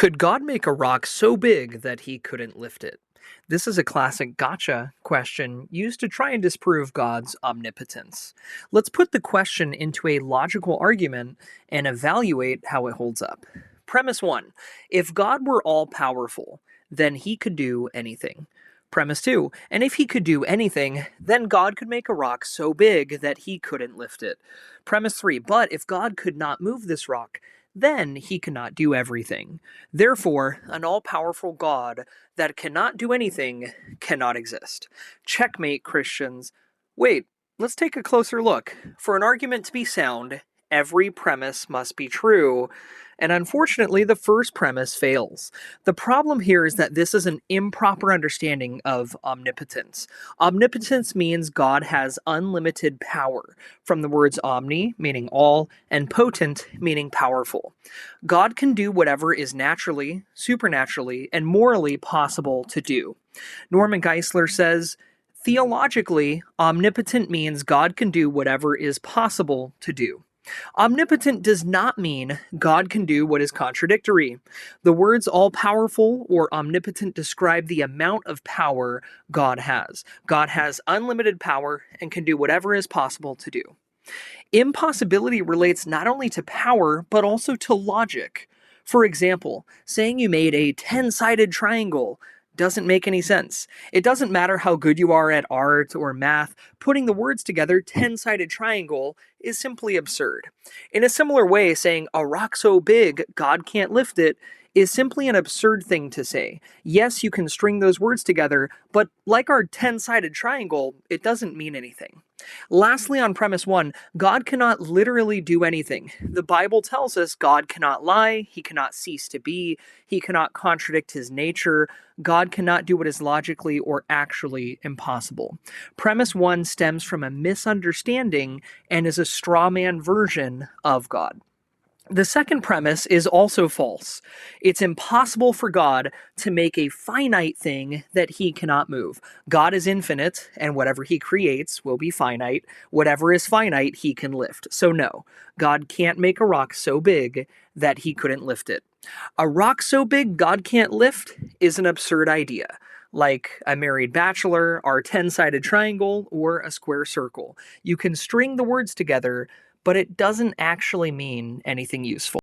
Could God make a rock so big that he couldn't lift it? This is a classic gotcha question used to try and disprove God's omnipotence. Let's put the question into a logical argument and evaluate how it holds up. Premise 1. If God were all powerful, then he could do anything. Premise 2. And if he could do anything, then God could make a rock so big that he couldn't lift it. Premise 3. But if God could not move this rock, then he cannot do everything. Therefore, an all powerful God that cannot do anything cannot exist. Checkmate, Christians. Wait, let's take a closer look. For an argument to be sound, every premise must be true, and unfortunately, the first premise fails. The problem here is that this is an improper understanding of omnipotence. Omnipotence means God has unlimited power, from the words omni, meaning all, and potent, meaning powerful. God can do whatever is naturally, supernaturally, and morally possible to do. Norman Geisler says, theologically, omnipotent means God can do whatever is possible to do. Omnipotent does not mean God can do what is contradictory. The words all powerful or omnipotent describe the amount of power God has. God has unlimited power and can do whatever is possible to do. Impossibility relates not only to power, but also to logic. For example, saying you made a 10-sided triangle doesn't make any sense. It doesn't matter how good you are at art or math, putting the words together, 10-sided triangle, is simply absurd. In a similar way, saying a rock so big God can't lift it is simply an absurd thing to say. Yes, you can string those words together, but like our 10-sided triangle, it doesn't mean anything. Lastly, on premise 1, God cannot literally do anything. The Bible tells us God cannot lie, he cannot cease to be, he cannot contradict his nature, God cannot do what is logically or actually impossible. Premise 1 stems from a misunderstanding and is a straw man version of God. The second premise is also false. It's impossible for God to make a finite thing that he cannot move. God is infinite, and whatever he creates will be finite. Whatever is finite, he can lift. So no, God can't make a rock so big that he couldn't lift it. A rock so big God can't lift is an absurd idea, like a married bachelor, our 10-sided triangle, or a square circle. You can string the words together, but it doesn't actually mean anything useful.